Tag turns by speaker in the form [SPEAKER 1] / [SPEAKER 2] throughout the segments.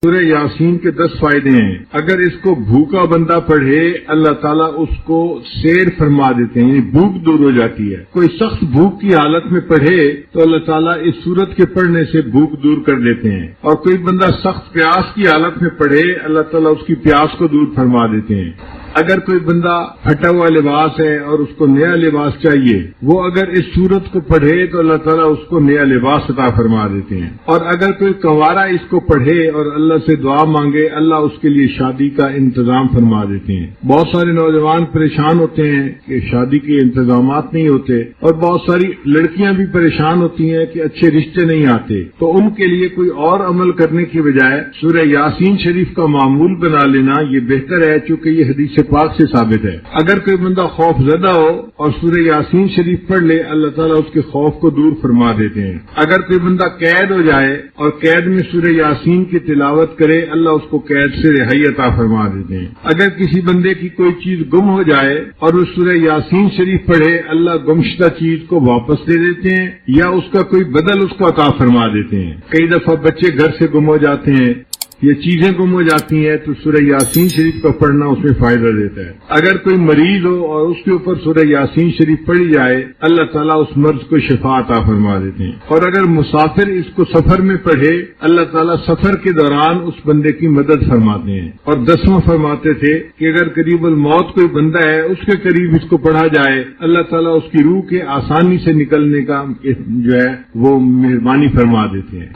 [SPEAKER 1] سورہ یاسین کے 10 فائدے ہیں۔ اگر اس کو بھوکا بندہ پڑھے اللہ تعالیٰ اس کو سیر فرما دیتے ہیں، یعنی بھوک دور ہو جاتی ہے۔ کوئی سخت بھوک کی حالت میں پڑھے تو اللہ تعالیٰ اس سورت کے پڑھنے سے بھوک دور کر دیتے ہیں، اور کوئی بندہ سخت پیاس کی حالت میں پڑھے اللہ تعالیٰ اس کی پیاس کو دور فرما دیتے ہیں۔ اگر کوئی بندہ پھٹا ہوا لباس ہے اور اس کو نیا لباس چاہیے، وہ اگر اس سورت کو پڑھے تو اللہ تعالیٰ اس کو نیا لباس عطا فرما دیتے ہیں۔ اور اگر کوئی کنوارا اس کو پڑھے اور اللہ سے دعا مانگے، اللہ اس کے لیے شادی کا انتظام فرما دیتے ہیں۔ بہت سارے نوجوان پریشان ہوتے ہیں کہ شادی کے انتظامات نہیں ہوتے، اور بہت ساری لڑکیاں بھی پریشان ہوتی ہیں کہ اچھے رشتے نہیں آتے، تو ان کے لیے کوئی اور عمل کرنے کی بجائے سورہ یاسین شریف کا معمول بنا لینا یہ بہتر ہے، چونکہ یہ حدیث پاک سے ثابت ہے۔ اگر کوئی بندہ خوف زدہ ہو اور سورہ یاسین شریف پڑھ لے اللہ تعالیٰ اس کے خوف کو دور فرما دیتے ہیں۔ اگر کوئی بندہ قید ہو جائے اور قید میں سورہ یاسین کی تلاوت کرے اللہ اس کو قید سے رہائی عطا فرما دیتے ہیں۔ اگر کسی بندے کی کوئی چیز گم ہو جائے اور وہ سورہ یاسین شریف پڑھے اللہ گمشدہ چیز کو واپس دے دیتے ہیں یا اس کا کوئی بدل اس کو عطا فرما دیتے ہیں۔ کئی دفعہ بچے گھر سے گم ہو جاتے ہیں، یہ چیزیں گم ہو جاتی ہیں، تو سورہ یاسین شریف کا پڑھنا اس میں فائدہ دیتا ہے۔ اگر کوئی مریض ہو اور اس کے اوپر سورہ یاسین شریف پڑھی جائے اللہ تعالیٰ اس مرض کو شفا عطا فرما دیتے ہیں۔ اور اگر مسافر اس کو سفر میں پڑھے اللہ تعالیٰ سفر کے دوران اس بندے کی مدد فرماتے ہیں۔ اور 10واں فرماتے تھے کہ اگر قریب الموت کوئی بندہ ہے اس کے قریب اس کو پڑھا جائے اللہ تعالیٰ اس کی روح کے آسانی سے نکلنے کا جو ہے وہ مہربانی فرما دیتے ہیں۔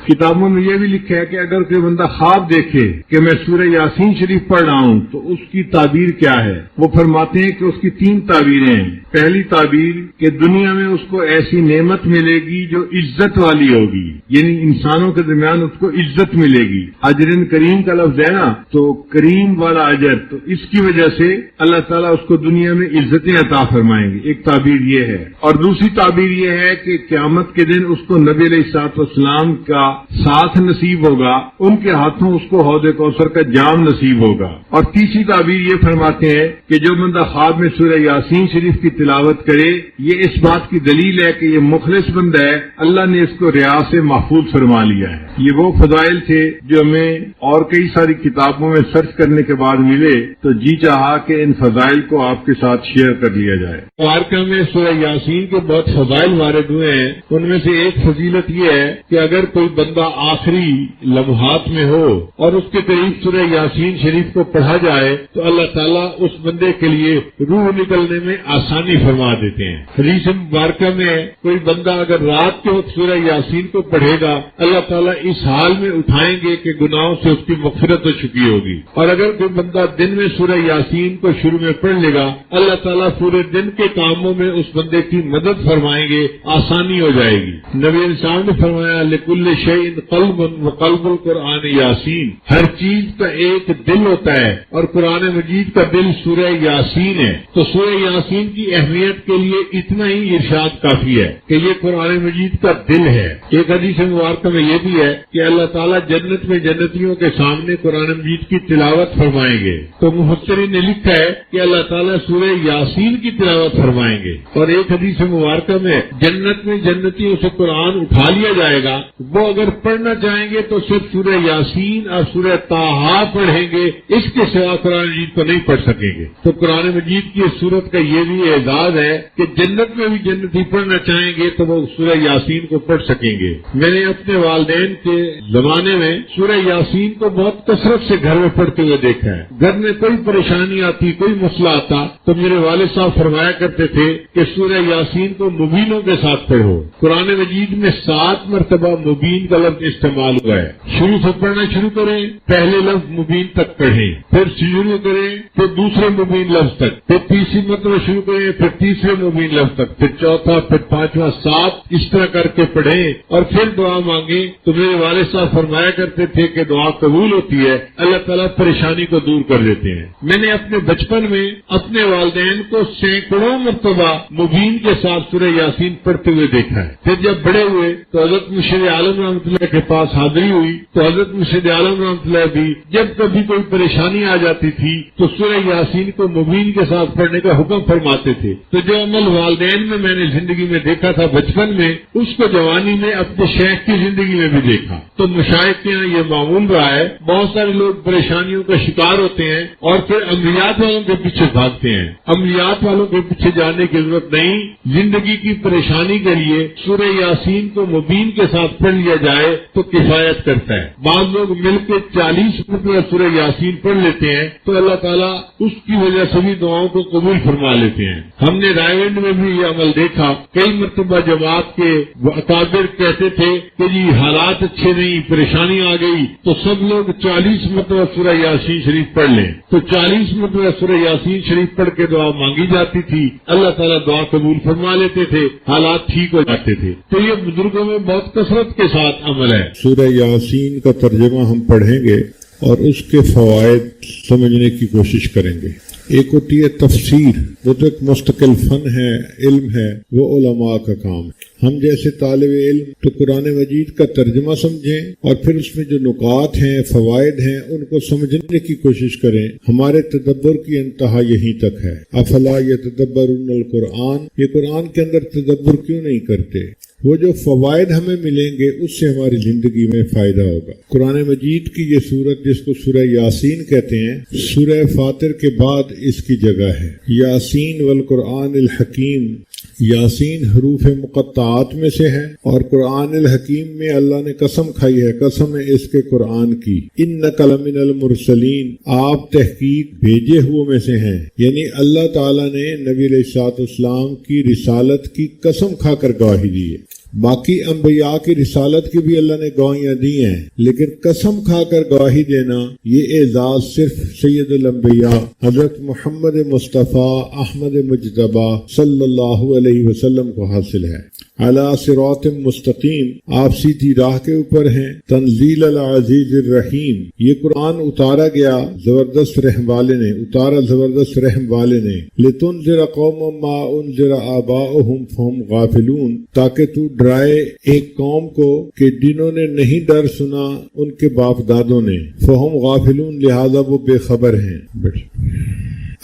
[SPEAKER 1] کتابوں میں یہ بھی لکھا ہے کہ اگر کوئی بندہ خواب دیکھے کہ میں سورہ یاسین شریف پڑھ رہا ہوں تو اس کی تعبیر کیا ہے، وہ فرماتے ہیں کہ اس کی 3 تعبیریں ہیں۔ پہلی تعبیر کہ دنیا میں اس کو ایسی نعمت ملے گی جو عزت والی ہوگی، یعنی انسانوں کے درمیان اس کو عزت ملے گی۔ اجر کریم کا لفظ ہے نا، تو کریم والا اجر، تو اس کی وجہ سے اللہ تعالیٰ اس کو دنیا میں عزتیں عطا فرمائیں گے۔ ایک تعبیر یہ ہے، اور دوسری تعبیر یہ ہے کہ قیامت کے دن اس کو نبی علیہ الصلوۃ والسلام کا ساتھ نصیب ہوگا، ان کے ہاتھوں اس کو حوض کوثر کا جام نصیب ہوگا۔ اور تیسری تعبیر یہ فرماتے ہیں کہ جو بندہ خواب میں سورہ یاسین شریف کی تلاوت کرے یہ اس بات کی دلیل ہے کہ یہ مخلص بندہ ہے، اللہ نے اس کو ریا سے محفوظ فرما لیا ہے۔ یہ وہ فضائل تھے جو ہمیں اور کئی ساری کتابوں میں سرچ کرنے کے بعد ملے، تو جی چاہا کہ ان فضائل کو آپ کے ساتھ شیئر کر لیا جائے۔
[SPEAKER 2] مبارکہ میں سورہ یاسین کے بہت فضائل وارد ہوئے ہیں، ان میں سے ایک فضیلت یہ ہے کہ اگر کوئی بندہ آخری لمحات میں ہو اور اس کے قریب سورہ یاسین شریف کو پڑھا جائے تو اللہ تعالیٰ اس بندے کے لیے روح نکلنے میں آسانی فرما دیتے ہیں۔ حدیث مبارکہ میں کوئی بندہ اگر رات کے وقت سورہ یاسین کو پڑھے گا اللہ تعالیٰ اس حال میں اٹھائیں گے کہ گناہوں سے اس کی مغفرت ہو چکی ہوگی، اور اگر کوئی بندہ دن میں سورہ یاسین کو شروع میں پڑھ لے گا اللہ تعالیٰ پورے دن کے کاموں میں اس بندے کی مدد فرمائیں گے، آسانی ہو جائے گی۔ نبی انسان نے فرمایا لکل شیء قلب وقلب القرآن یاسین، ہر چیز کا ایک دل ہوتا ہے اور قرآن مجید کا دل سورہ یاسین ہے۔ تو سورہ یاسین کی اہمیت کے لیے اتنا ہی ارشاد کافی ہے کہ یہ قرآن مجید کا دل ہے۔ ایک حدیث مبارکہ میں یہ بھی ہے کہ اللہ تعالیٰ جنت میں جنتیوں کے سامنے قرآن مجید کی تلاوت فرمائیں گے، تو مفسرین نے لکھا ہے کہ اللہ تعالیٰ سورہ یاسین کی تلاوت فرمائیں گے۔ اور ایک حدیث مبارکہ میں جنت میں جنتیوں سے قرآن اٹھا لیا جائے گا، وہ اگر پڑھنا چاہیں گے تو صرف سورہ یاسین اور سورہ طٰہٰ پڑھیں گے، اس کے سوا قرآن مجید کو نہیں پڑھ سکیں گے۔ تو قرآن مجید کی اس سورت کا یہ بھی اعزاز ہے کہ جنت میں بھی جنتی پڑھنا چاہیں گے تو وہ سورہ یاسین کو پڑھ سکیں گے۔ میں نے اپنے والدین کے زمانے میں سورہ یاسین کو بہت کثرت سے گھر میں پڑھتے ہوئے دیکھا ہے۔ گھر میں کوئی پریشانی آتی، کوئی مسئلہ آتا تو میرے والد صاحب فرمایا کرتے تھے کہ سورہ یاسین کو مبینوں کے ساتھ پڑھو۔ قرآن مجید میں 7 مرتبہ مبین کا لفظ استعمال ہوا ہے۔ شروع سے پڑھنا شروع کریں، پہلے لفظ مبین تک پڑھیں، پھر شروع کریں پھر دوسرے مبین لفظ تک، پھر تیسری مرتبہ شروع کریں پھر تیسرے مبین لفظ تک، پھر چوتھا، پھر 5واں، 7 اس طرح کر کے پڑھیں اور پھر دعا مانگیں۔ تو میرے والد صاحب فرمایا کرتے تھے کہ دعا قبول ہوتی ہے، اللہ تعالیٰ پریشانی کو دور کر دیتے ہیں۔ میں نے اپنے بچپن میں اپنے والدین کو سینکڑوں مرتبہ مبین کے ساتھ سورہ یاسین پڑھتے ہوئے دیکھا ہے۔ پھر جب بڑے ہوئے تو حضرت مرشد عالم رحمۃ اللہ کے پاس حاضری ہوئی تو حضرت مرشد عالم رحمۃ اللہ بھی جب کبھی کوئی پریشانی آ جاتی تھی تو سورہ یاسین کو مبین کے ساتھ پڑھنے کا حکم فرماتے تھے۔ تھے. تو جو عمل والدین میں نے زندگی میں دیکھا تھا بچپن میں، اس کو جوانی میں اپنے شیخ کی زندگی میں بھی دیکھا. تو مشائخ کے یہاں یہ معمول رہا ہے. بہت سارے لوگ پریشانیوں کا شکار ہوتے ہیں اور پھر عملیات والوں کے پیچھے بھاگتے ہیں. عملیات والوں کے پیچھے جانے کی ضرورت نہیں. زندگی کی پریشانی کے لیے سورہ یاسین کو مبین کے ساتھ پڑھ لیا جائے تو کفایت کرتا ہے. بعض لوگ مل کے 40 مرتبہ سورہ یاسین پڑھ لیتے ہیں تو اللہ تعالیٰ اس کی وجہ سے بھی دعاؤں کو قبول فرما لیتے ہیں. ہم نے رائے گنج میں بھی یہ عمل دیکھا. کئی مرتبہ جماعت کے اکابر کہتے تھے کہ جی حالات اچھے نہیں، پریشانی آ گئی، تو سب لوگ 40 مرتبہ سورہ یاسین شریف پڑھ لیں. تو 40 مرتبہ سورہ یاسین شریف پڑھ کے دعا مانگی جاتی تھی. اللہ تعالیٰ دعا قبول فرما لیتے تھے، حالات ٹھیک ہو جاتے تھے. تو یہ بزرگوں میں بہت کثرت کے ساتھ عمل ہے.
[SPEAKER 3] سورہ یاسین کا ترجمہ ہم پڑھیں گے اور اس کے فوائد سمجھنے کی کوشش کریں گے. ایک ہوتی ہے تفسیر، وہ تو ایک مستقل فن ہے، علم ہے، وہ علماء کا کام ہے. ہم جیسے طالب علم تو قرآن مجید کا ترجمہ سمجھیں اور پھر اس میں جو نکات ہیں، فوائد ہیں، ان کو سمجھنے کی کوشش کریں. ہمارے تدبر کی انتہا یہیں تک ہے. افلا یتدبرون القرآن، یہ قرآن کے اندر تدبر کیوں نہیں کرتے؟ وہ جو فوائد ہمیں ملیں گے اس سے ہماری زندگی میں فائدہ ہوگا. قرآن مجید کی یہ سورت جس کو سورہ یاسین کہتے ہیں، سورہ فاطر کے بعد اس کی جگہ ہے. یاسین والقرآن الحکیم، یاسین حروف مقطعات میں سے ہے اور قرآن الحکیم میں اللہ نے قسم کھائی ہے، قسم ہے اس کے قرآن کی. انک لمن المرسلین، آپ تحقیق بھیجے ہوئے میں سے ہیں. یعنی اللہ تعالیٰ نے نبی علیہ الصلوۃ والسلام کی رسالت کی قسم کھا کر گواہی دی ہے. باقی انبیاء کی رسالت کی بھی اللہ نے گواہیاں دی ہیں، لیکن قسم کھا کر گواہی دینا یہ اعزاز صرف سید الانبیاء حضرت محمد مصطفیٰ احمد مجتبیٰ صلی اللہ علیہ وسلم کو حاصل ہے. علی صراط مستقیم، آپ سیدھی راہ کے اوپر ہیں. تنزیل العزیز الرحیم، یہ قرآن اتارا گیا زبردست رحم والے نے، اتارا زبردست رحم والے نے. لتنذر قوما ما انذر آباؤہم فہم غافلون، تاکہ تو ڈرائے ایک قوم کو کہ جنہوں نے نہیں ڈر سنا ان کے باپ دادوں نے. فہم غافلون، لہذا وہ بے خبر ہیں.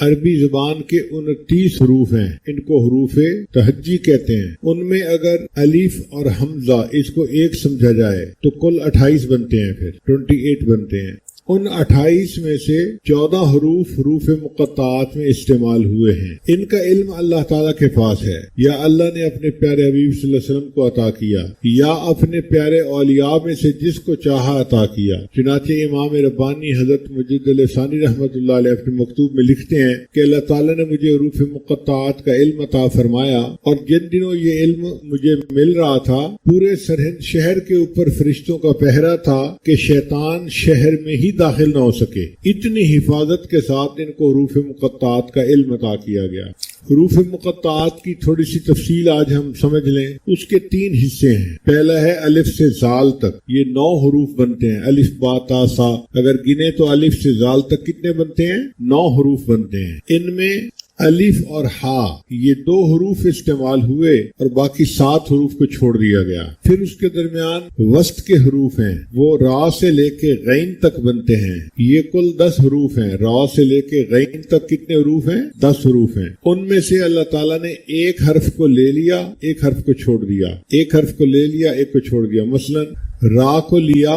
[SPEAKER 3] عربی زبان کے 29 حروف ہیں، ان کو حروف تہجی کہتے ہیں. ان میں اگر الف اور حمزہ اس کو ایک سمجھا جائے تو کل 28 بنتے ہیں، پھر 28 بنتے ہیں. ان 28 میں سے 14 حروف مقطعات میں استعمال ہوئے ہیں. ان کا علم اللہ تعالیٰ کے پاس ہے، یا اللہ نے اپنے پیارے حبیب صلی اللہ علیہ وسلم کو عطا کیا، یا اپنے پیارے اولیاء میں سے جس کو چاہا عطا کیا. چنانچہ امام ربانی حضرت مجد الثانی رحمۃ اللہ علیہ اپنے مکتوب میں لکھتے ہیں کہ اللہ تعالیٰ نے مجھے حروف مقطعات کا علم عطا فرمایا، اور جن دنوں یہ علم مجھے مل رہا تھا پورے سرہند شہر کے اوپر فرشتوں کا پہرا تھا کہ شیطان شہر میں ہی داخل نہ ہو سکے. اتنی حفاظت کے ساتھ ان کو حروف مقطعات کا علم عطا کیا گیا. حروف مقطعات کی تھوڑی سی تفصیل آج ہم سمجھ لیں. اس کے 3 حصے ہیں. پہلا ہے الف سے زال تک، یہ 9 حروف بنتے ہیں. الف با تا سا، اگر گنے تو الف سے زال تک کتنے بنتے ہیں؟ 9 حروف بنتے ہیں. ان میں الف اور ہا یہ 2 حروف استعمال ہوئے اور باقی 7 حروف کو چھوڑ دیا گیا. پھر اس کے درمیان وسط کے حروف ہیں، وہ را سے لے کے غین تک بنتے ہیں. یہ کل 10 حروف ہیں. را سے لے کے غین تک کتنے حروف ہیں؟ 10 حروف ہیں. ان میں سے اللہ تعالیٰ نے ایک حرف کو لے لیا، ایک حرف کو چھوڑ دیا، ایک حرف کو لے لیا، ایک کو چھوڑ دیا. مثلا را کو لیا،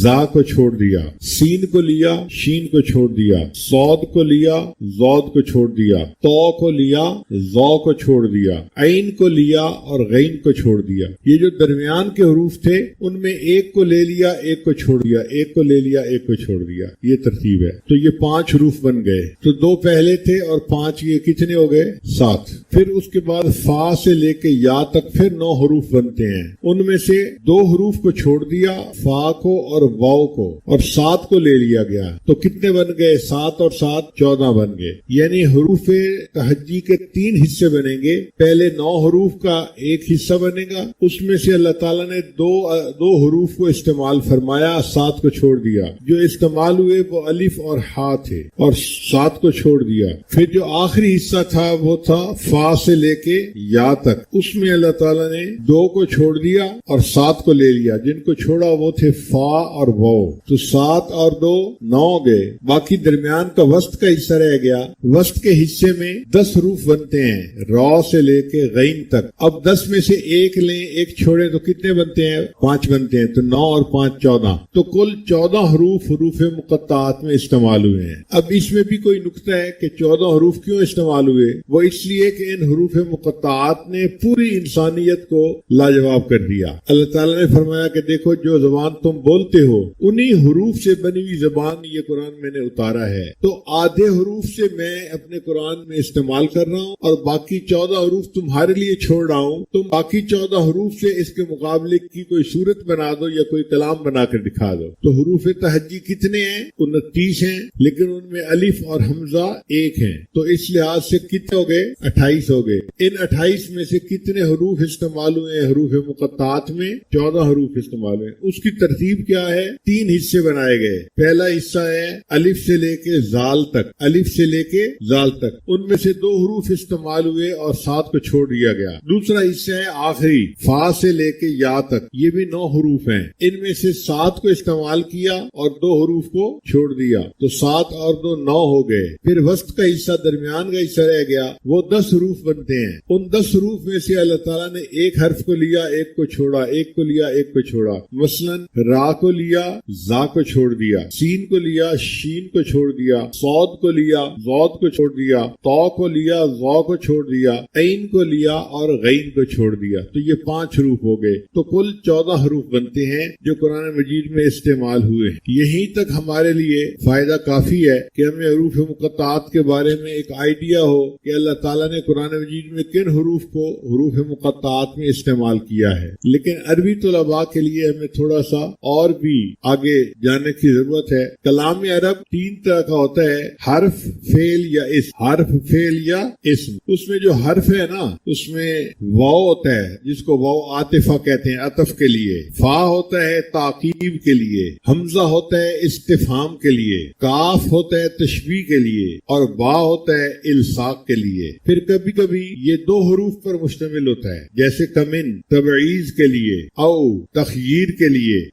[SPEAKER 3] زا کو چھوڑ دیا. سین کو لیا، شین کو چھوڑ دیا. صاد کو لیا، زود کو چھوڑ دیا. تو کو لیا، زو کو چھوڑ دیا. عین کو لیا اور غین کو چھوڑ دیا. یہ جو درمیان کے حروف تھے ان میں ایک کو لے لیا، ایک کو چھوڑ دیا، ایک کو لے لیا، ایک کو چھوڑ دیا. یہ ترتیب ہے. تو یہ 5 حروف بن گئے. تو 2 پہلے تھے اور 5 یہ کتنے ہو گئے؟ 7. پھر اس کے بعد فا سے لے کے یا تک پھر 9 حروف بنتے ہیں. ان میں سے 2 حروف کو چھوڑ دیا، فا کو اور واو کو، اور 7 کو لے لیا گیا. تو کتنے بن گئے؟ 7 اور 7 14 بن گئے. یعنی حروف تہجی کے 3 حصے بنیں گے. پہلے 9 حروف کا ایک حصہ بنے گا، اس میں سے اللہ تعالیٰ نے دو حروف کو استعمال فرمایا، 7 کو چھوڑ دیا. جو استعمال ہوئے وہ الف اور ہا تھے اور 7 کو چھوڑ دیا. پھر جو آخری حصہ تھا وہ تھا فا سے لے کے یا تک، اس میں اللہ تعالیٰ نے 2 کو چھوڑ دیا اور 7 کو لے لیا. جن کو چھوڑا وہ تھے فا اور واو، تو 7 اور 2 9 گئے، باقی درمیان کا وسط کا حصہ رہ گیا۔ وسط کے حصے میں 10 حروف بنتے ہیں، را سے لے کے غین تک۔ اب 10 میں سے ایک لیں، ایک چھوڑیں تو کتنے بنتے ہیں؟ 5 بنتے ہیں، تو 9 اور 5 14، تو کل 14 حروف مقطعات میں استعمال ہوئے ہیں۔ اب اس میں بھی کوئی نقطہ ہے کہ 14 حروف کیوں استعمال ہوئے؟ وہ اس لیے کہ ان حروف مقطعات نے پوری انسانیت کو لاجواب کر دیا۔ اللہ تعالیٰ نے فرمایا کہ دیکھو جو زبان تم بولتے ہو انہی حروف سے بنی ہوئی زبان یہ قرآن میں نے اتارا ہے، تو آدھے حروف سے میں اپنے قرآن میں استعمال کر رہا ہوں اور باقی 14 حروف تمہارے لیے چھوڑ رہا ہوں، تم باقی 14 حروف سے اس کے مقابلے کی کوئی صورت بنا دو یا کوئی کلام بنا کر دکھا دو۔ تو حروف تہجی کتنے ہیں؟ 29 ہیں، لیکن ان میں الف اور حمزہ 1 ہیں، تو اس لحاظ سے کتنے ہو گئے؟ 28 ہو گئے۔ ان 28 میں سے کتنے حروف استعمال ہوئے ہیں حروف مقطعات میں؟ 14 حروف استعمال ہوئے۔ اس کی ترتیب کیا ہے؟ 3 حصے بنائے گئے۔ پہلا حصہ ہے الف سے لے کے زال تک، الف سے لے کے زال تک، ان میں سے 2 حروف استعمال ہوئے اور 7 کو چھوڑ دیا گیا۔ دوسرا حصہ ہے آخری فا سے لے کے یا تک، یہ بھی 9 حروف ہیں، ان میں سے 7 کو استعمال کیا اور 2 حروف کو چھوڑ دیا، تو 7 اور 2 9 ہو گئے۔ پھر وسط کا حصہ، درمیان کا حصہ رہ گیا، وہ 10 حروف بنتے ہیں۔ ان 10 حروف میں سے اللہ تعالیٰ نے ایک حرف کو لیا، ایک کو چھوڑا، ایک کو لیا، ایک کو چھوڑا۔ مثلا را کو لیا، زا کو چھوڑ دیا، سین کو لیا، شین کو چھوڑ دیا، صاد کو لیا، ضاد کو چھوڑ دیا، طا کو لیا، ظا کو چھوڑ دیا، عین کو لیا اور غین کو چھوڑ دیا، تو یہ 5 حروف ہو گئے۔ تو کل 14 حروف بنتے ہیں جو قرآن مجید میں استعمال ہوئے ہیں۔ یہیں تک ہمارے لیے فائدہ کافی ہے کہ ہمیں حروف مقطعات کے بارے میں ایک آئیڈیا ہو کہ اللہ تعالیٰ نے قرآن مجید میں کن حروف کو حروف مقطعات میں استعمال کیا ہے۔ لیکن عربی طلباء کے لیے ہمیں تھوڑا سا اور بھی آگے جانے کی ضرورت ہے۔ کلام عرب 3 طرح کا ہوتا ہے، حرف، فعل یا اسم۔ حرف، فعل یا اسم۔ اس میں جو حرف ہے نا، اس میں واو ہوتا ہے جس کو واو عاطفہ کہتے ہیں، عطف کے لیے، فا ہوتا ہے تعقیب کے لیے، حمزہ ہوتا ہے استفہام کے لیے، کاف ہوتا ہے تشبیہ کے لیے، اور با ہوتا ہے الصاق کے لیے۔ پھر کبھی کبھی یہ 2 حروف پر مشتمل ہوتا ہے، جیسے کمن تبعیض کے لیے، او تخییر کے لیے،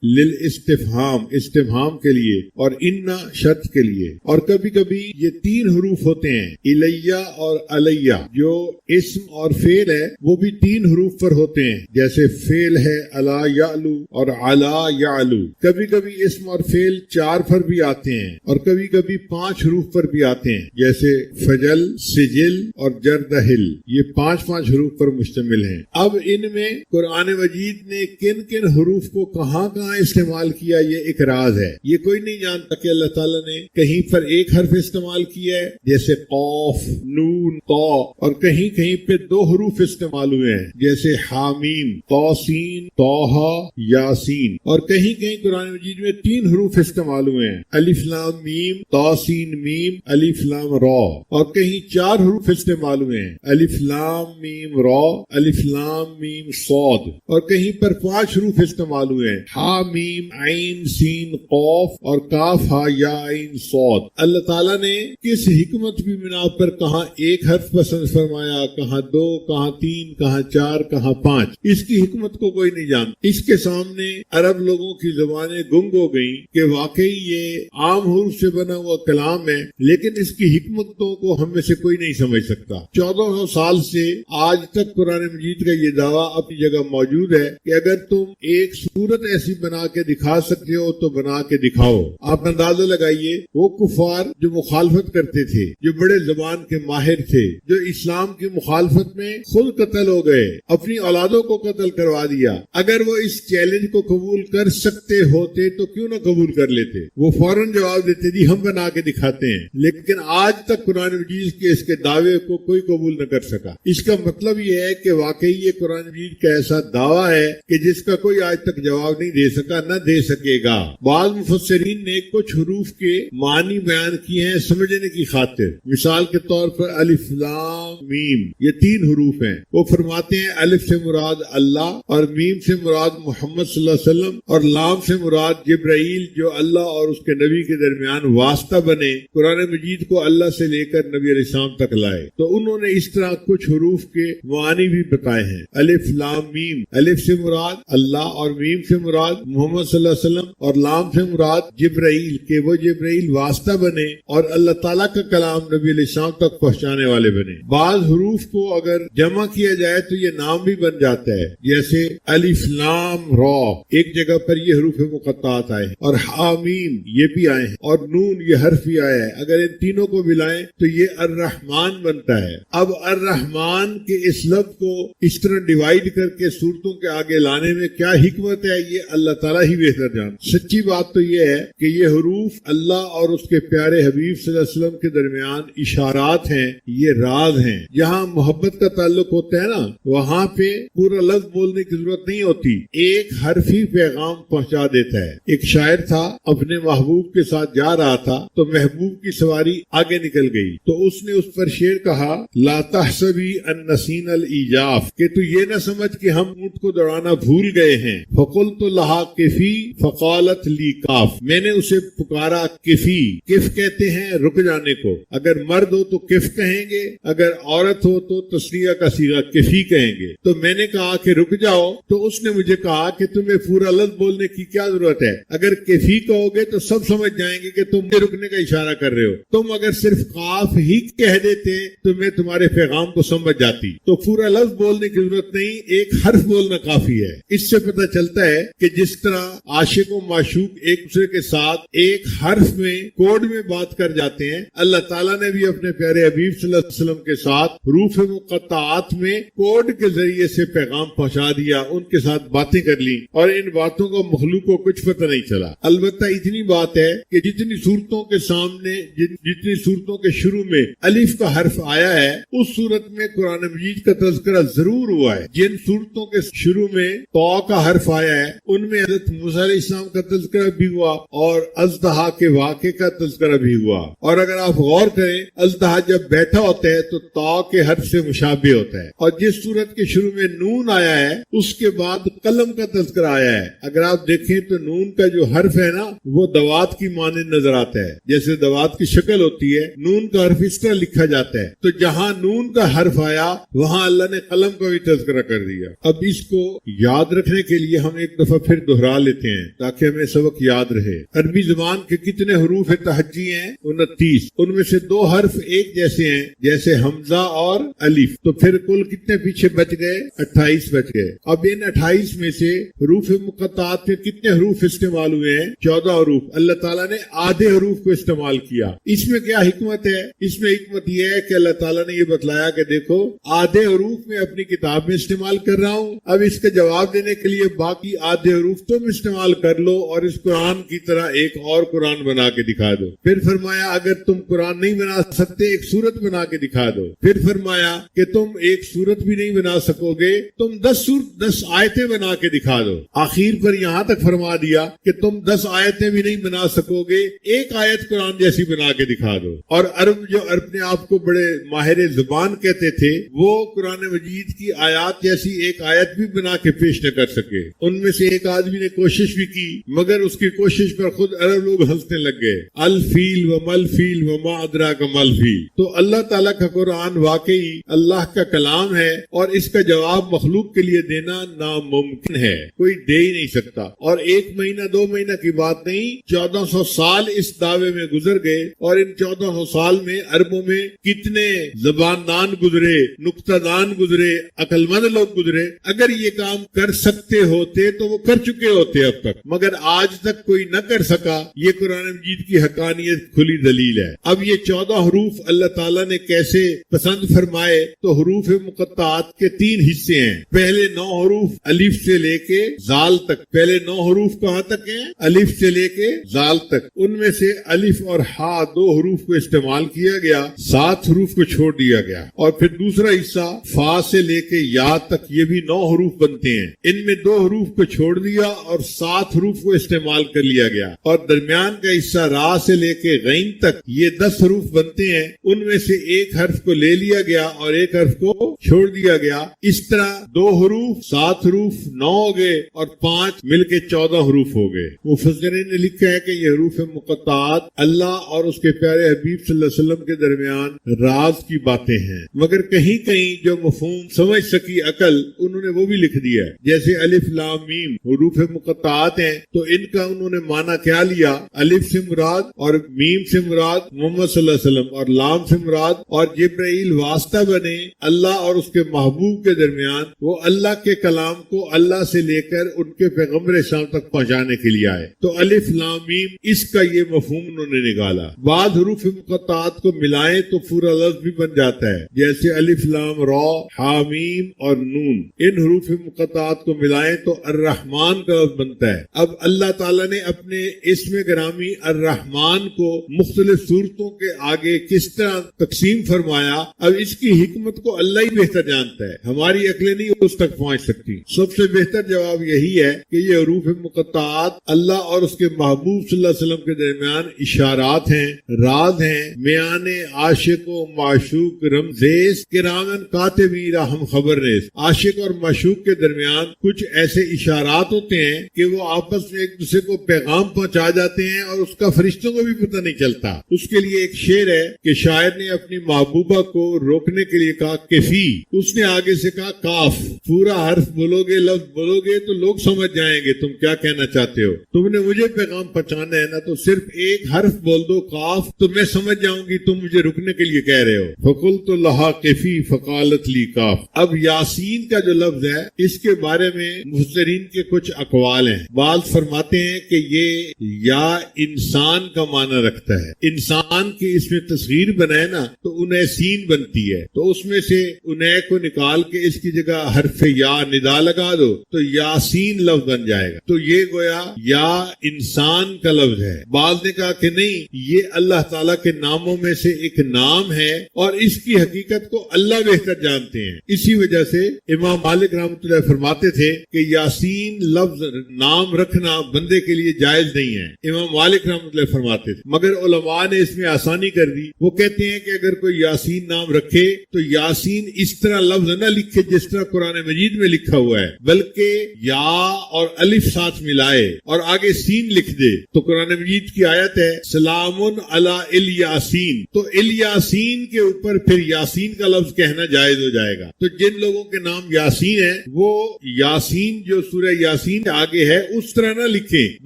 [SPEAKER 3] للاستفہام استفہام کے لیے، اور انا شرط کے لیے۔ اور کبھی کبھی یہ 3 حروف ہوتے ہیں، الیہ اور علیہ۔ جو اسم اور فعل ہے وہ بھی 3 حروف پر ہوتے ہیں، جیسے فعل ہے الا یعلو اور علا یعلو۔ کبھی کبھی اسم اور فعل 4 پر بھی آتے ہیں اور کبھی کبھی 5 حروف پر بھی آتے ہیں، جیسے فجل، سجل اور جردہل، یہ 5 حروف پر مشتمل ہیں۔ اب ان میں قرآن مجید نے کن کن حروف کو کہاں کہاں استعمال کیا یہ ایک راز ہے، یہ کوئی نہیں جانتا کہ اللہ تعالیٰ نے کہیں پر ایک حرف استعمال کیا ہے جیسے قاف، نون، طا، اور کہیں کہیں پہ 2 حروف استعمال ہوئے ہیں جیسے حامیم، طاسین، طٰہٰ، یاسین، اور کہیں کہیں قرآن مجید میں 3 حروف استعمال ہوئے ہیں، الف لام میم، طاسین میم، الف لام را، اور کہیں 4 حروف استعمال ہوئے ہیں، الف لام میم را، الف لام میم صاد، اور کہیں پر 5 حروف استعمال ہوئے ہیں، ہا میم عین سین قاف اور کاف ہا یا عین صاد۔ اللہ تعالیٰ نے کس حکمت بھی بنا پر کہاں ایک حرف پسند فرمایا، کہاں 2، کہاں 3، کہاں 4، کہاں 5، اس کی حکمت کو کوئی نہیں جانتا۔ اس کے سامنے عرب لوگوں کی زبانیں گنگ ہو گئیں کہ واقعی یہ عام حروف سے بنا ہوا کلام ہے، لیکن اس کی حکمتوں کو ہم میں سے کوئی نہیں سمجھ سکتا۔ 1400 سال سے آج تک قرآن مجید کا یہ دعویٰ اپنی جگہ موجود ہے کہ اگر تم ایک صورت ایسی بنا کے دکھا سکتے ہو تو بنا کے دکھاؤ۔ آپ اندازہ لگائیے، وہ کفار جو مخالفت کرتے تھے، جو بڑے زبان کے ماہر تھے، جو اسلام کی مخالفت میں خود قتل ہو گئے، اپنی اولادوں کو قتل کروا دیا، اگر وہ اس چیلنج کو قبول کر سکتے ہوتے تو کیوں نہ قبول کر لیتے؟ وہ فوراً جواب دیتے جی ہم بنا کے دکھاتے ہیں۔ لیکن آج تک قرآن مجید کے اس کے دعوے کو کوئی قبول نہ کر سکا۔ اس کا مطلب یہ ہے کہ واقعی یہ قرآن مجید کا ایسا دعویٰ ہے کہ جس کا کوئی آج تک جواب نہیں دے سکا، نہ دے سکے گا۔ بعض مفسرین نے کچھ حروف کے معنی بیان کیے ہیں سمجھنے کی خاطر۔ مثال کے طور پر الف لام میم، یہ 3 حروف ہیں۔ وہ فرماتے ہیں الف سے مراد اللہ، اور میم سے مراد محمد صلی اللہ علیہ وسلم، اور لام سے مراد جبرائیل جو اللہ اور اس کے نبی کے درمیان واسطہ بنے، قرآن مجید کو اللہ سے لے کر نبی علیہ السلام تک لائے۔ تو انہوں نے اس طرح کچھ حروف کے معنی بھی بتائے ہیں۔ الف لام میم، الف سے مراد اللہ اللہ اور میم سے مراد محمد صلی اللہ علیہ وسلم اور لام سے مراد جبرائیل کہ وہ جبرائیل واسطہ بنے اور اللہ تعالیٰ کا کلام نبی علیہ السلام تک پہنچانے والے بنے۔ بعض حروف کو اگر جمع کیا جائے تو یہ نام بھی بن جاتا ہے، جیسے الف لام را، ایک جگہ پر یہ حروف مقطعات آئے ہیں، اور حامیم یہ بھی آئے ہیں، اور نون یہ حرف بھی آیا ہے۔ اگر ان تینوں کو ملائیں تو یہ الرحمن بنتا ہے۔ اب الرحمن کے اس لفظ کو اس طرح ڈیوائیڈ کر کے صورتوں کے آگے لانے میں کیا حکمت ہے، یہ اللہ تعالیٰ ہی بہتر جانتا۔ سچی بات تو یہ ہے کہ یہ حروف اللہ اور اس کے پیارے حبیب صلی اللہ علیہ وسلم کے درمیان اشارات ہیں، یہ راز ہیں۔ جہاں محبت کا تعلق ہوتا ہے نا، وہاں پہ پورا لفظ بولنے کی ضرورت نہیں ہوتی، ایک حرف ہی پیغام پہنچا دیتا ہے۔ ایک شاعر تھا، اپنے محبوب کے ساتھ جا رہا تھا تو محبوب کی سواری آگے نکل گئی تو اس نے اس پر شعر کہا، لا تحسبی ان نسین الایجاف، کہ تو یہ نہ سمجھ کہ ہم اونٹ کو دوڑانا بھول گئے ہیں۔ فقلت لہا کفی فقالت لی کاف، میں نے اسے پکارا کفی، کف کہتے ہیں رک جانے کو، اگر مرد ہو تو کف کہیں گے، اگر عورت ہو تو تسنیہ کا صیغہ کفی کہیں گے۔ تو میں نے کہا کہ رک جاؤ، تو اس نے مجھے کہا کہ تمہیں پورا لفظ بولنے کی کیا ضرورت ہے، اگر کفی کہو گے تو سب سمجھ جائیں گے کہ تم رکنے کا اشارہ کر رہے ہو، تم اگر صرف کاف ہی کہہ دیتے تو میں تمہارے پیغام کو سمجھ جاتی۔ تو پورا لفظ بولنے کی ضرورت نہیں، ایک حرف بولنا کافی ہے۔ اس سے پتہ چلتا ہے کہ جس طرح عاشق و معشوق ایک دوسرے کے ساتھ ایک حرف میں کوڈ میں بات کر جاتے ہیں، اللہ تعالیٰ نے بھی اپنے پیارے حبیب صلی اللہ علیہ وسلم کے ساتھ حروف مقطعات میں کوڈ کے ذریعے سے پیغام پہنچا دیا، ان کے ساتھ باتیں کر لی، اور ان باتوں کو مخلوق کو کچھ پتہ نہیں چلا۔ البتہ اتنی بات ہے کہ جتنی صورتوں کے سامنے جتنی صورتوں کے شروع میں الف کا حرف آیا ہے، اس صورت میں قرآن مجید کا تذکرہ ضرور ہوا ہے۔ جن صورتوں کے شروع میں تو کا حرف آیا ہے ان میں حضرت موسیٰ علیہ السلام کا تذکرہ بھی ہوا اور اژدہا کے واقعے کا تذکرہ بھی ہوا۔ اور اگر آپ غور کریں، اژدہا جب بیٹھا ہوتا ہے تو تا کے حرف سے مشابہ ہوتا ہے، اور جس صورت کے شروع میں نون آیا ہے اس کے بعد قلم کا تذکرہ آیا ہے۔ اگر آپ دیکھیں تو نون کا جو حرف ہے نا، وہ دوات کی مانند نظر آتا ہے، جیسے دوات کی شکل ہوتی ہے، نون کا حرف اس طرح لکھا جاتا ہے۔ تو جہاں نون کا حرف آیا وہاں اللہ نے قلم کا بھی تذکرہ کر دیا۔ اب اس کو یاد رکھنے کے لیے ہم ایک دفعہ پھر دہرا لیتے ہیں تاکہ ہمیں سبق یاد رہے۔ عربی زبان کے کتنے حروف تہجی ہیں؟ 29۔ ان میں سے 2 حرف ایک جیسے ہیں، جیسے حمزہ اور الف، تو پھر کل کتنے پیچھے بچ گئے؟ 28 بچ گئے۔ اب ان 28 میں سے حروف مقطعات میں کتنے حروف استعمال ہوئے ہیں؟ 14 حروف۔ اللہ تعالیٰ نے آدھے حروف کو استعمال کیا۔ اس میں کیا حکمت ہے؟ اس میں حکمت یہ ہے کہ اللہ تعالیٰ نے یہ بتلایا کہ دیکھو آدھے حروف میں اپنی کتاب میں استعمال کر رہا ہوں، اب اس کا جواب دینے کے لیے باقی آدھے حروف تم استعمال کر لو اور اس قرآن کی طرح ایک اور قرآن بنا کے دکھا دو۔ پھر فرمایا اگر تم قرآن نہیں بنا سکتے ایک سورت بنا کے دکھا دو۔ پھر فرمایا کہ تم ایک سورت بھی نہیں بنا سکو گے، تم 10 آیتیں بنا کے دکھا دو۔ آخر پر یہاں تک فرما دیا کہ تم 10 آیتیں بھی نہیں بنا سکو گے، ایک آیت قرآن جیسی بنا کے دکھا دو۔ اور عرب جو اپنے آپ کو بڑے ماہر زبان کہتے تھے، وہ قرآن مجید کی آیات جیسی ایک آیت بھی بنا کے پیش نہ کر سکے۔ ان میں سے ایک آدمی نے کوشش بھی کی مگر اس کی کوشش پر خود عرب لوگ ہنسنے لگ گئے۔ الفیل و مل فیل و ما ادراک مل فیل۔ تو اللہ تعالیٰ کا قرآن واقعی اللہ کا کلام ہے اور اس کا جواب مخلوق کے لیے دینا ناممکن ہے، کوئی دے ہی نہیں سکتا۔ اور 1 مہینہ 2 مہینہ کی بات نہیں، 1400 سال اس دعوے میں گزر گئے، اور ان 1400 سال میں عربوں میں کتنے زبان دان گزرے، نکتہ دان گزرے، عقل مند لوگ گزرے۔ اگر یہ کام کر سکتے ہوتے تو وہ کر چکے ہوتے اب تک، مگر آج تک کوئی نہ کر سکا۔ یہ قرآن مجید کی حقانیت کھلی دلیل ہے۔ اب یہ 14 حروف اللہ تعالیٰ نے کیسے پسند فرمائے؟ تو حروف مقطعات کے 3 حصے ہیں۔ پہلے 9 حروف الف سے لے کے زال تک، پہلے 9 حروف کہاں تک ہیں؟ الف سے لے کے زال تک۔ ان میں سے الف اور ہا 2 حروف کو استعمال کیا گیا، 7 حروف کو چھوڑ دیا گیا۔ اور پھر دوسرا حصہ فا سے لے کے یا تک، یہ بھی 9 حروف بنتے ہیں، ان میں 2 حروف کو چھوڑ دیا اور 7 حروف کو استعمال کر لیا گیا۔ اور درمیان کا حصہ را سے لے کے غین تک، یہ 10 حروف بنتے ہیں، ان میں سے ایک حرف کو لے لیا گیا اور ایک حرف کو چھوڑ دیا گیا۔ اس طرح 2 حروف 7 حروف 9 ہو گئے اور 5 مل کے 14 حروف ہو گئے۔ مفسرین نے لکھا ہے کہ یہ حروف مقطعات اللہ اور اس کے پیارے حبیب صلی اللہ علیہ وسلم کے درمیان راز کی باتیں ہیں، مگر کہیں کہیں جو مفہوم سمجھ سکی عقل، انہوں نے وہ بھی لکھ دیا ہے۔ جیسے الف لام میم حروف مقطعات ہیں تو ان کا انہوں نے معنی کیا لیا؟ الف سے مراد اور میم سے مراد محمد صلی اللہ علیہ وسلم اور لام سے مراد اور جبرائیل واسطہ بنے اللہ اور اس کے محبوب کے درمیان، وہ اللہ کے کلام کو اللہ سے لے کر ان کے پیغمبر اسلام تک پہنچانے کے لیے آئے۔ تو الف لام میم اس کا یہ مفہوم انہوں نے نکالا۔ بعض حروف مقطعات کو ملائیں تو پورا لفظ بھی بن جاتا ہے، جیسے الف لام را حامیم اور نون۔ ان حروف مقطعات کو ملائیں تو الرحمن کا لفظ بنتا ہے۔ اب اللہ تعالیٰ نے اپنے اسم گرامی الرحمن کو مختلف صورتوں کے آگے کس طرح تقسیم فرمایا، اب اس کی حکمت کو اللہ ہی بہتر جانتا ہے، ہماری عقلیں نہیں اس تک پہنچ سکتی۔ سب سے بہتر جواب یہی ہے کہ یہ حروف مقطعات اللہ اور اس کے محبوب صلی اللہ علیہ وسلم کے درمیان اشارات ہیں، راز ہیں، میان عاشق و معشوق رمزیز کرامن کاتبین ہم خبر نیز۔ عاشق اور معشوق کے درمیان کچھ ایسے اشارات ہوتے ہیں کہ وہ آپس میں ایک دوسرے کو پیغام پہنچا جاتے ہیں اور اس کا فرشتوں کو بھی پتہ نہیں چلتا۔ اس کے لیے ایک شعر ہے کہ شاعر نے اپنی محبوبہ کو روکنے کے لیے کہا کفی، اس نے آگے سے کہا کاف، پورا حرف بولو گے، لفظ بولو گے تو لوگ سمجھ جائیں گے تم کیا کہنا چاہتے ہو۔ تم نے مجھے پیغام پہنچانا ہے نا، تو صرف ایک حرف بول دو کاف تو میں سمجھ جاؤں گی تم مجھے رکنے کے لیے کہہ رہے ہو۔ فقلت لہا کفی فقالت لی کاف۔ اب یاسین کا جو لفظ ہے اس کے بارے میں مفسرین کے کچھ اقوال ہیں۔ بعض فرماتے ہیں کہ یہ یا انسان کا معنی رکھتا ہے، انسان کی اس میں تصغیر بنائے نا تو انہیں سین بنتی ہے، تو اس میں سے انہیں کو نکال کے اس کی جگہ حرف یا ندا لگا دو تو یاسین لفظ بن جائے گا، تو یہ گویا یا انسان کا لفظ ہے۔ بعض نے کہا کہ نہیں، یہ اللہ تعالیٰ کے ناموں میں سے ایک نام ہے اور اس کی حقیقت کو اللہ بہتر جانتے ہیں۔ اسی وجہ سے امام مالک رحمۃ اللہ فرماتے تھے کہ یاسین لفظ نام رکھنا بندے کے لیے جائز نہیں ہے۔ امام مالک رحمۃ اللہ فرماتے تھے، مگر علماء نے اس میں آسانی کر دی۔ وہ کہتے ہیں کہ اگر کوئی یاسین نام رکھے تو یاسین اس طرح لفظ نہ لکھے جس طرح قرآن مجید میں لکھا ہوا ہے، بلکہ یا اور الف ساتھ ملائے اور آگے سین لکھ دے۔ تو قرآن مجید کی آیت ہے سلام علی الیاسین، تو الیاسین کے اوپر پھر یاسین کا لفظ کہنا جائز ہو جائے گا۔ تو جن لوگوں کے نام یاسین ہیں وہ یاسین جو سورہ یاسین آگے ہے اس طرح نہ لکھیں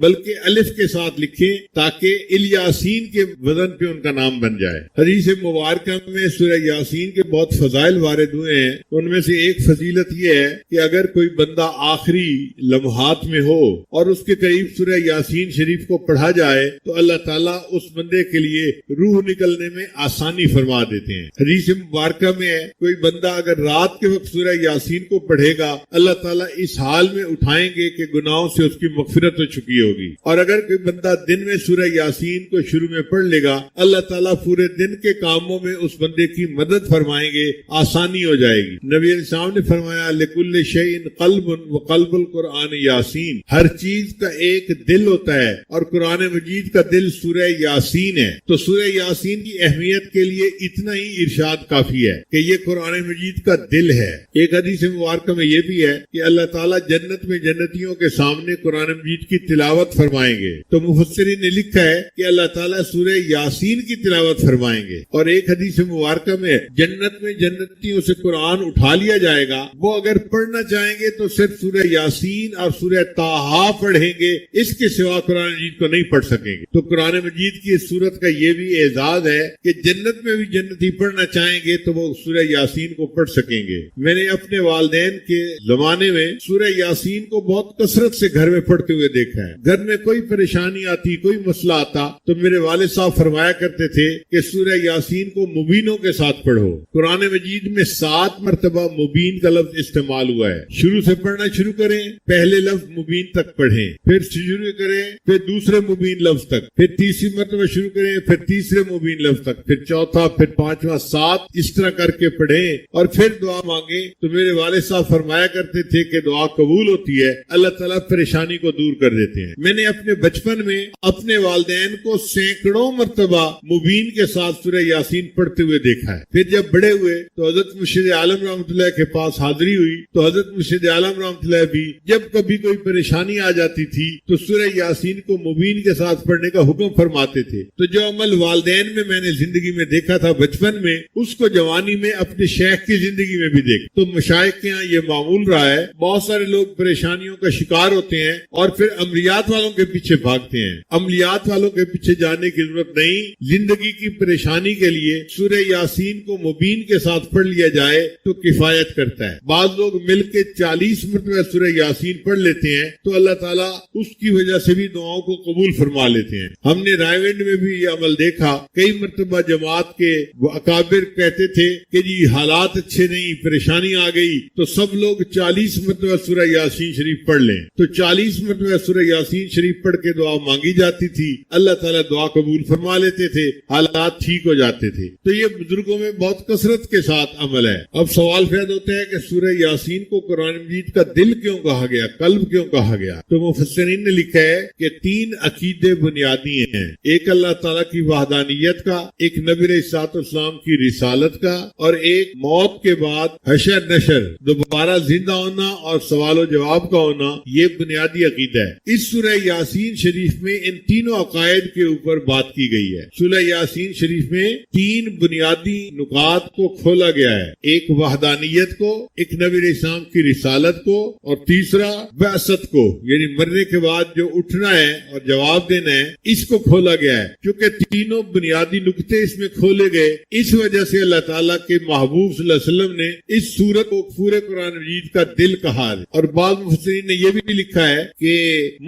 [SPEAKER 3] بلکہ الف کے ساتھ لکھیں تاکہ الیاسین کے وزن پہ ان کا نام بن جائے۔ حدیث مبارکہ میں سورہ یاسین کے بہت فضائل وارد ہوئے ہیں، ان میں سے ایک فضیلت یہ ہے کہ اگر کوئی بندہ آخری لمحات میں ہو اور اس کے قریب سورہ یاسین شریف کو پڑھا جائے تو اللہ تعالیٰ اس بندے کے لیے روح نکلنے میں آسانی فرما دیتے ہیں۔ حدیث مبارکہ میں ہے کوئی بندہ اگر رات کے وقت سورہ یاسین کو پڑھے گا اللہ تعالیٰ اس حال میں اٹھائیں گے کہ گناہوں سے اس کی مغفرت ہو چکی ہوگی، اور اگر کوئی بندہ دن میں سورہ یاسین کو شروع میں پڑھ لے گا اللہ تعالیٰ پورے دن کے کاموں میں اس بندے کی مدد فرمائیں گے، آسانی ہو جائے گی۔ نبی علیہ السلام نے فرمایا لکل شیء قلب وقلب القرآن یاسین، ہر چیز کا ایک دل ہوتا ہے اور قرآن مجید کا دل سورہ یاسین ہے۔ تو سورہ یاسین کی اہمیت کے لیے اتنا ہی ارشاد کافی ہے کہ یہ قرآن مجید کا دل ہے۔ ایک حدیث مبارکہ میں یہ بھی ہے کہ اللہ تعالیٰ جنت میں جنتیوں کے سامنے قرآن مجید کی تلاوت فرمائیں گے، تو مفسرین نے لکھا ہے کہ اللہ تعالیٰ سورہ یاسین کی تلاوت فرمائیں گے۔ اور ایک حدیث مبارکہ میں جنت میں جنتیوں سے قرآن اٹھا لیا جائے گا، وہ اگر پڑھنا چاہیں گے تو صرف سورہ یاسین اور سورہ طٰہٰ پڑھیں گے، اس کے سوا قرآن مجید کو نہیں پڑھ سکیں گے۔ تو قرآن مجید کی اس سورت کا یہ بھی اعزاز ہے کہ جنت میں بھی جنتی پڑھنا چاہیں گے تو وہ سورہ یاسین کو پڑھ سکیں گے۔ میں نے اپنے والدین کے زمانے میں سورہ یاسین کو بہت کثرت سے گھر میں پڑھتے ہوئے دیکھا ہے۔ گھر میں کوئی پریشانی آتی، کوئی مسئلہ آتا تو میرے والد صاحب فرمایا کرتے تھے کہ سورہ یاسین کو مبینوں کے ساتھ پڑھو۔ قرآن مجید میں 7 مرتبہ مبین کا لفظ استعمال ہوا ہے۔ شروع سے پڑھنا شروع کریں، پہلے لفظ مبین تک پڑھیں، پھر شروع کریں، پھر دوسرے مبین لفظ تک، پھر تیسری مرتبہ شروع کریں، پھر تیسرے مبین لفظ تک، پھر چوتھا، پھر پانچواں، 7 اس طرح کر کے پڑھیں اور پھر دعا مانگیں۔ تو میرے والد صاحب فرمایا کرتے تھے کہ دعا قبول ہوتی ہے، اللہ تعالیٰ پریشانی کو دور کر دیتے ہیں۔ میں نے اپنے بچپن میں اپنے والدین کو سینکڑوں مرتبہ مبین کے ساتھ سورہ یاسین پڑھتے ہوئے دیکھا ہے۔ پھر جب بڑے ہوئے تو حضرت مرشد عالم رحمۃ اللہ کے پاس حاضری ہوئی تو حضرت مرشد عالم رحمۃ اللہ بھی جب کبھی کوئی پریشانی آ جاتی تھی تو سورہ یاسین کو مبین کے ساتھ پڑھنے کا حکم فرماتے تھے۔ تو جو عمل والدین میں نے زندگی میں دیکھا تھا بچپن میں، اس کو جوانی میں اپنے شیخ کی زندگی میں بھی دیکھا۔ تو مشائخ کے یہاں یہ معمول رہا ہے، بہت بہت سارے لوگ پریشانیوں کا شکار ہوتے ہیں اور پھر عملیات والوں کے پیچھے بھاگتے ہیں. عملیات والوں کے پیچھے جانے کی ضرورت نہیں. زندگی کی پریشانی کے لیے سورہ یاسین کو مبین کے ساتھ پڑھ لیا جائے تو کفایت کرتا ہے. بعض لوگ مل کے 40 مرتبہ سورہ یاسین پڑھ لیتے ہیں تو اللہ تعالیٰ اس کی وجہ سے بھی دعاؤں کو قبول فرما لیتے ہیں. ہم نے رائے ونڈ میں بھی یہ عمل دیکھا. کئی مرتبہ جماعت کے اکابر کہتے تھے کہ جی حالات اچھے نہیں, پریشانی آ گئی, تو سب لوگ 40 مرتبہ سورہ یاسین شریف پڑھ لیں. تو 40 مرتبہ سورہ یاسین شریف پڑھ کے دعا مانگی جاتی تھی. اللہ تعالیٰ دعا قبول فرما لیتے تھے, حالات ٹھیک ہو جاتے تھے. تو یہ بزرگوں میں بہت کثرت کے ساتھ عمل ہے. اب سوال پیدا ہوتا ہے کہ سورہ یاسین کو قرآن مجید کا دل کیوں کہا گیا, قلب کیوں کہا گیا؟ تو مفسرین نے لکھا ہے کہ 3 عقیدے بنیادی ہیں. ایک اللہ تعالیٰ کی وحدانیت کا, ایک نبی علیہ الصلوۃ والسلام کی رسالت کا, اور ایک موت کے بعد حشر نشر, دوبارہ زندہ ہونا اور سوال و جواب کا ہونا. یہ بنیادی عقیدہ ہے. اس سورہ یاسین شریف میں ان تینوں عقائد کے اوپر بات کی گئی ہے. سورہ یاسین شریف میں 3 بنیادی نکات کو کھولا گیا ہے. ایک وحدانیت کو, ایک نبی علیہ السلام کی رسالت کو, اور تیسرا بعثت کو, یعنی مرنے کے بعد جو اٹھنا ہے اور جواب دینا ہے, اس کو کھولا گیا ہے. کیونکہ تینوں بنیادی نکتے اس میں کھولے گئے, اس وجہ سے اللہ تعالیٰ کے محبوب صلی اللہ علیہ وسلم نے اس سورت کو پورے قرآن مجید کا دل کہا ہے. اور بعض مفسرین نے یہ بھی لکھا ہے کہ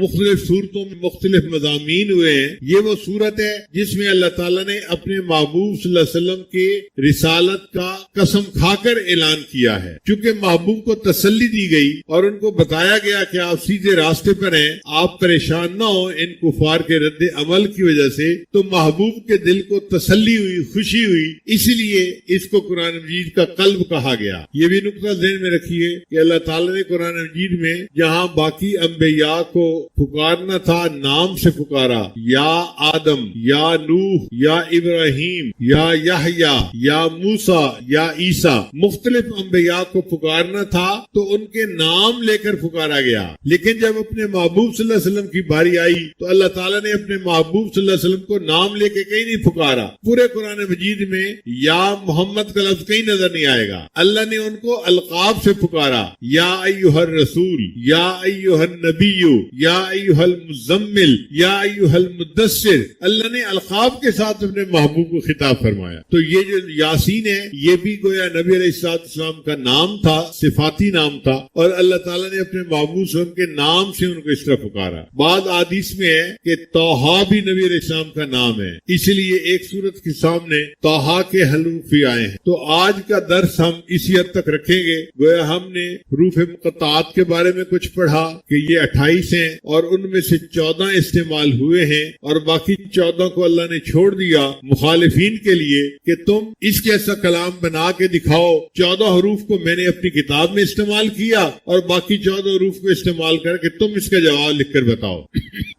[SPEAKER 3] مختلف صورتوں میں مختلف مضامین ہوئے ہیں. یہ وہ صورت ہے جس میں اللہ تعالیٰ نے اپنے محبوب صلی اللہ علیہ وسلم کے رسالت کا قسم کھا کر اعلان کیا ہے. چونکہ محبوب کو تسلی دی گئی اور ان کو بتایا گیا کہ آپ سیدھے راستے پر ہیں, آپ پریشان نہ ہو ان کفار کے رد عمل کی وجہ سے, تو محبوب کے دل کو تسلی ہوئی, خوشی ہوئی, اسی لیے اس کو قرآن مجید کا قلب کہا گیا. یہ بھی نقطہ ذہن میں رکھیے کہ اللہ تعالیٰ نے قرآن مجید میں جہاں باقی انبیاء کو پکارنا تھا نام سے پکارا, یا آدم, یا نوح, یا ابراہیم, یا یحییٰ, یا موسیٰ, یا عیسیٰ, مختلف انبیاء کو پکارنا تھا تو ان کے نام لے کر پکارا گیا. لیکن جب اپنے محبوب صلی اللہ علیہ وسلم کی باری آئی تو اللہ تعالیٰ نے اپنے محبوب صلی اللہ علیہ وسلم کو نام لے کے کہیں نہیں پکارا. پورے قرآن مجید میں یا محمد کا لفظ کہیں نظر نہیں آئے گا. اللہ نے ان کو القاب سے پکارا, یا ایھا الرسول, یا ایھا النبی, یا ایھا المزمل, یا ایھا المدثر. اللہ نے القاب کے ساتھ اپنے محبوب کو خطاب فرمایا. تو یہ جو یاسین ہے یہ بھی گویا نبی علیہ السلام کا نام تھا, صفاتی نام تھا, اور اللہ تعالیٰ نے اپنے محبوب صلی اللہ علیہ وسلم کے نام سے ان کو اس طرح پکارا. بعض حدیث میں ہے کہ طٰہٰ بھی نبی علیہ السلام کا نام ہے, اس لیے ایک سورت کے سامنے طٰہٰ کے حروف بھی آئے ہیں. تو آج کا درس ہم اسی حد تک رکھیں گے. گویا ہم نے حروف مقطعات کے بارے میں کچھ پڑھا کہ یہ 28 ہیں اور ان میں سے 14 استعمال ہوئے ہیں اور باقی 14 کو اللہ نے چھوڑ دیا مخالفین کے لیے کہ تم اس جیسا کلام بنا کے دکھاؤ. 14 حروف کو میں نے اپنی کتاب میں استعمال کیا اور باقی 14 حروف کو استعمال کر کے تم اس کا جواب لکھ کر بتاؤ.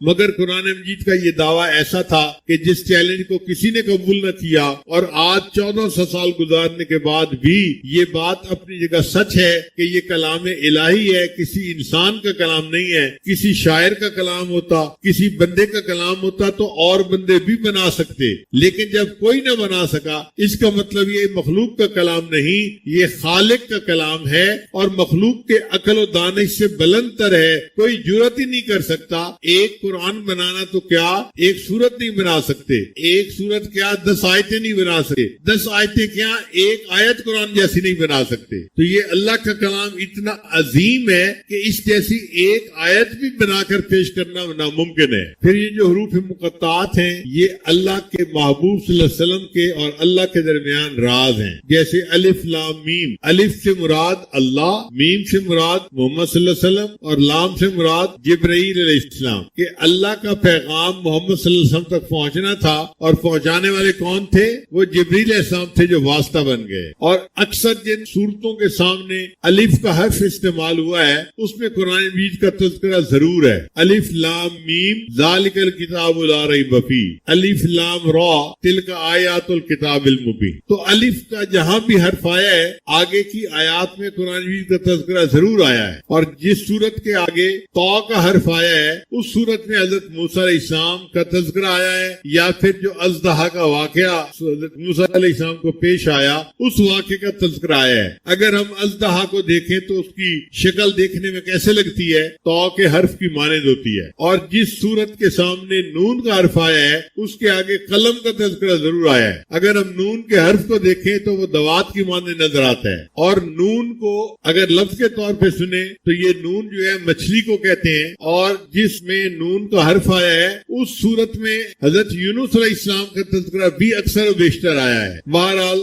[SPEAKER 3] مگر قرآن مجید کا یہ دعویٰ ایسا تھا کہ جس چیلنج کو کسی نے قبول نہ کیا, اور آج 1400 سال گزارنے کے بعد بھی یہ بات اپنی جگہ سچ ہے کہ یہ کلام الہی ہے, کسی انسان کا کلام نہیں ہے. کسی شاعر کا کلام ہوتا, کسی بندے کا کلام ہوتا تو اور بندے بھی بنا سکتے, لیکن جب کوئی نہ بنا سکا اس کا مطلب یہ مخلوق کا کلام نہیں, یہ خالق کا کلام ہے, اور مخلوق کے عقل و دانش سے بلند تر ہے. کوئی جرات ہی نہیں کر سکتا. ایک قرآن بنانا تو کیا ایک سورت نہیں بنا سکتے, ایک سورت کیا 10 آیتیں نہیں بنا سکتے, 10 آیتیں کیا ایک آیت قرآن جیسی نہیں بنا سکتے. تو یہ اللہ کا کلام اتنا عظیم ہے کہ اس جیسی ایک آیت بھی بنا کر پیش کرنا ناممکن ہے. پھر یہ جو حروف مقطعات ہیں یہ اللہ کے محبوب صلی اللہ علیہ وسلم کے اور اللہ کے درمیان راز ہیں. جیسے الف لام میم, الف سے مراد اللہ, میم سے مراد محمد صلی اللہ علیہ وسلم, اور لام سے مراد جبرائیل علیہ السلام. کہ اللہ کا پیغام محمد صلی اللہ علیہ وسلم تک پہنچنا تھا, اور پہنچانے والے کون تھے؟ وہ جبرائیل علیہ السلام تھے جو واسطہ بن گئے. اور اکثر جن صورتوں کے سامنے الف کا حرف استعمال ہوا ہے اس میں قرآن مجید کا تذکرہ ضرور ہے. الف لام میم ذالک الکتاب لا ریب فیہ, الف لام را تلک آیات الکتاب المبین. تو الف کا جہاں بھی حرف آیا ہے آگے کی آیات میں قرآن مجید کا تذکرہ ضرور آیا ہے, اور جس صورت کے آگے طا کا حرف آیا ہے اس صورت میں حضرت موسیٰ علیہ السلام کا تذکرہ آیا ہے, یا پھر جو اژدہا کا واقعہ حضرت موسیٰ علیہ السلام کو پیش آیا اس واقعے کا تذکرہ آیا ہے. اگر ہم اژدہا کو دیکھیں تو اس کی شکل دیکھنے میں کیسے لگتی ہے؟ تو کے حرف کی مانند ہوتی ہے، اور جس صورت کے سامنے نون کا حرف آیا ہے اس کے آگے قلم کا تذکرہ ضرور آیا ہے۔ اگر ہم نون کے حرف کو دیکھیں تو وہ دوات کی مانند نظر آتا ہے، اور نون کو اگر لفظ کے طور پہ سنیں تو یہ نون جو ہے مچھلی کو کہتے ہیں، اور جس میں نون کا حرف آیا ہے اس صورت میں حضرت یونس علیہ السلام کا تذکرہ بھی اکثر و بیشتر آیا ہے۔ بہرحال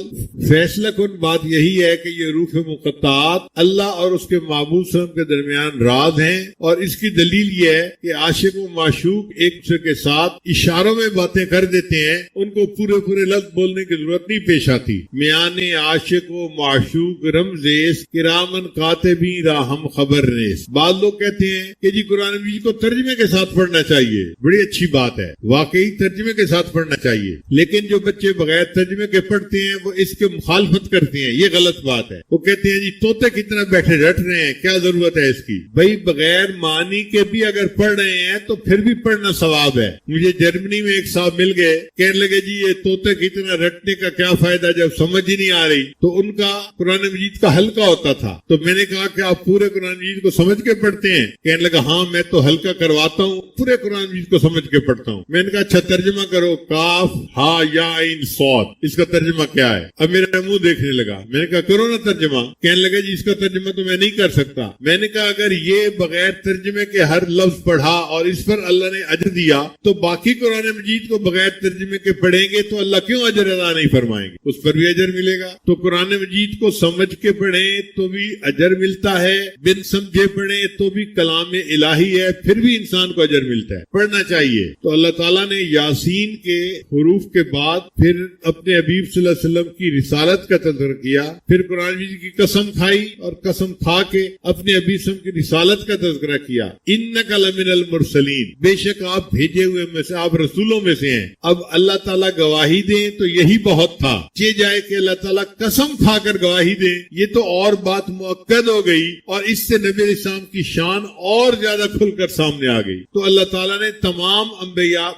[SPEAKER 3] فیصلہ کن بات یہی ہے کہ یہ حروف مقطعات اللہ اور اس کے معبود صلی اللہ علیہ وسلم کے درمیان راز ہیں، اور اس کی دلیل یہ ہے کہ عاشق و معشوق ایک دوسرے کے ساتھ اشاروں میں باتیں کر دیتے ہیں، ان کو پورے لفظ بولنے کی ضرورت نہیں پیش آتی۔ میان عاشق و معشوق رمزیس کرامن کاتبین را ہم خبر نیس۔ بعض لوگ کہتے ہیں کہ جی قرآن مجید کو ترجمے کے ساتھ پڑھنا چاہیے، بڑی اچھی بات ہے، واقعی ترجمے کے ساتھ پڑھنا چاہیے، لیکن جو بچے بغیر ترجمے کے پڑھتے ہیں وہ اس کے مخالفت کرتے ہیں، یہ غلط بات ہے۔ وہ کہتے ہیں جی طوطے کتنا بیٹھے رٹ رہے ہیں، کیا ضرورت ہے اس کی؟ بھائی بغیر معنی کے بھی اگر پڑھ رہے ہیں تو پھر بھی پڑھنا ثواب ہے۔ مجھے جرمنی میں ایک صاحب مل گئے، کہنے لگے جی یہ طوطے کتنا رٹنے کا کیا فائدہ جب سمجھ ہی نہیں آ رہی۔ تو ان کا قرآن مجید کا ہلکا ہوتا تھا، تو میں نے کہا کہ آپ پورے قرآن مجید کو سمجھ کے پڑھتے ہیں؟ کہنے لگا ہاں میں تو ہلکا کرواتا ہوں، پورے قرآن مجید کو سمجھ کے پڑھتا ہوں۔ میں نے کہا اچھا ترجمہ کرو، کاف ہا یا عین صاد، اس کا ترجمہ کیا ہے؟ اب میرا منہ دیکھنے لگا، میں نے کہا کرو نا ترجمہ۔ کہنے لگا جی اس کا ترجمہ تو میں نہیں کر سکتا۔ میں نے کہا اگر یہ بغیر ترجمے کے ہر لفظ پڑھا اور اس پر اللہ نے اجر دیا تو باقی قرآن مجید کو بغیر ترجمے کے پڑھیں گے تو اللہ کیوں اجر ادا نہیں فرمائیں گے؟ اس پر بھی اجر ملے گا۔ تو قرآن مجید کو سمجھ کے پڑھیں تو بھی اجر ملتا ہے، بن سمجھے پڑھیں تو بھی کلام الہی ہے، پھر بھی انسان کو اجر ملتا ہے، پڑھنا چاہیے۔ تو اللہ تعالیٰ نے یاسین کے حروف کے بعد پھر اپنے حبیب صلی اللہ علیہ وسلم کی رسالت کا تذکرہ کیا، پھر قرآن مجید کی قسم کھائی اور قسم کھا کے اپنے حبیب صلی اللہ علیہ وسلم کی رسالت کا تذکرہ کیا۔ انک لمن المرسلین، بے شک آپ بھیجے ہوئے میں سے، آپ رسولوں میں سے ہیں۔ اب اللہ تعالیٰ گواہی دیں تو یہی بہت تھا، چہ جائے کہ اللہ تعالیٰ قسم کھا کر گواہی دیں، یہ تو اور بات مؤکد ہو گئی، اور اس سے نبی علیہ السلام کی شان اور زیادہ کھل کر سامنے آ گئی۔ تو اللہ تعالیٰ نے تمام انبیاء،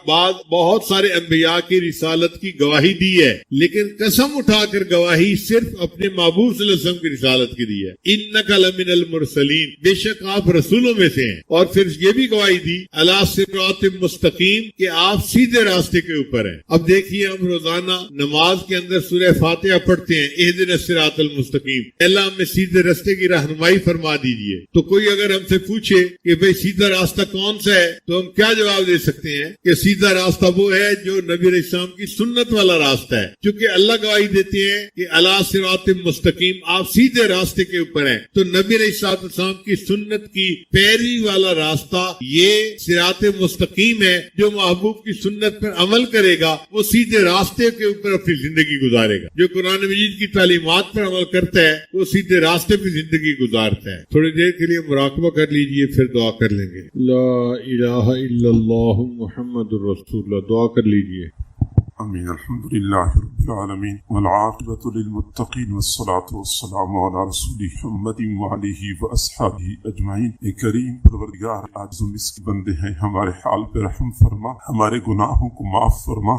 [SPEAKER 3] بہت سارے انبیاء کی رسالت کی گواہی دی ہے، لیکن قسم اٹھا کر گواہی صرف اپنے محبوب صلی اللہ علیہ وسلم کی رسالت کی دی ہے۔ انک لمن المرسلین، بے شک آپ رسولوں میں سے ہیں، اور پھر یہ بھی گواہی دی علی صراط مستقیم، کہ آپ سیدھے راستے کے اوپر ہیں۔ اب دیکھیے ہم روزانہ نماز کے اندر سورہ فاتحہ پڑھتے ہیں، اہدنا الصراط المستقیم، اللہ ہمیں سیدھے راستے کی رہنمائی فرما دیجیے۔ تو کوئی اگر ہم سے پوچھے کہ بھئی سیدھا راستہ کون سا ہے تو ہم کیا جواب دے سکتے ہیں کہ سیدھا راستہ وہ ہے جو نبی علیہ السلام کی سنت والا راستہ ہے، کیونکہ اللہ گواہی دیتے ہیں کہ علی صراط مستقیم، آپ سیدھے راستے کے اوپر ہیں۔ تو نبی علیہ السلام کی سنت کی پیروی والا راستہ یہ صراط مستقیم ہے، جو محبوب کی سنت پر عمل کرے گا وہ سیدھے راستے کے اوپر اپنی زندگی گزارے گا۔ جو قرآن مجید کی تعلیمات پر عمل کرتا ہے وہ سیدھے راستے پہ زندگی گزارتا ہے۔ تھوڑی دیر کے لیے مراقبہ کر لیجئے، پھر دعا کر لیں گے۔ لا الہ الا اللہ محمد رسول اللہ، دعا کر لیجئے۔
[SPEAKER 4] آمین۔ الحمدللہ رب العالمین والعاقبۃ للمتقین والصلاۃ والسلام علی رسول محمد وعلیہ واصحابہ اجمعین۔ اے کریم پروردگار، عاجز و مسکین بندے ہیں، ہمارے حال پہ رحم فرما، ہمارے گناہوں کو معاف فرما،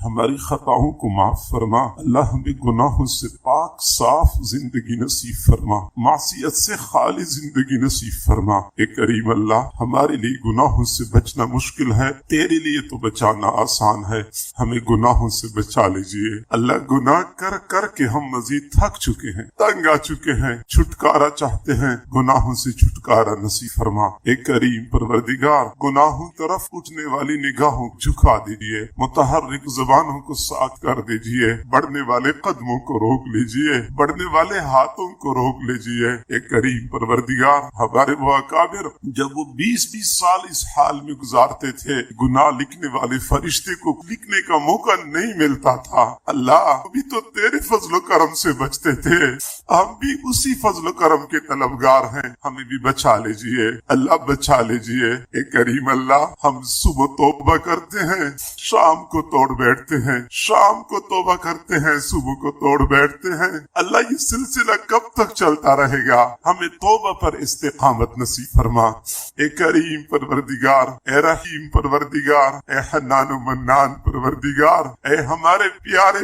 [SPEAKER 4] ہماری خطاؤں کو معاف فرما۔ اللہ ہمیں گناہوں سے پاک صاف زندگی نصیب فرما، معصیت سے خالی زندگی نصیب فرما۔ اے کریم اللہ، ہمارے لیے گناہوں سے بچنا مشکل ہے، تیرے لیے تو بچانا آسان ہے، ہمیں گناہوں سے بچا لیجئے۔ اللہ گناہ کر کر کے ہم مزید تھک چکے ہیں، تنگ آ چکے ہیں، چھٹکارا چاہتے ہیں، گناہوں سے چھٹکارا نصیب فرما۔ اے کریم پروردگار، گناہوں طرف اٹھنے والی نگاہوں کو جھکا دیجئے، متحرک زبانوں کو ساکت کر دیجئے، بڑھنے والے قدموں کو روک لیجئے، بڑھنے والے ہاتھوں کو روک لیجئے۔ اے کریم پروردگار، ہمارے وہ اکابر جب وہ 20 سال اس حال میں گزارتے تھے، گناہ لکھنے والے فرشتے کو لکھنے کا موقع نہیں ملتا تھا، اللہ بھی تو تیرے فضل و کرم سے بچتے تھے، ہم بھی اسی فضل و کرم کے طلبگار ہیں، ہمیں بھی بچا لیجئے، اللہ بچا لیجئے۔ اے کریم اللہ، ہم صبح توبہ کرتے ہیں، شام کو توڑ بیٹھتے ہیں، شام کو توبہ کرتے ہیں، صبح کو توڑ بیٹھتے ہیں، اللہ یہ سلسلہ کب تک چلتا رہے گا؟ ہمیں توبہ پر استقامت نصیب فرما۔ اے کریم پروردگار، اے رحیم پروردگار، اے حنان و منان پروردگار، اے ہمارے پیارے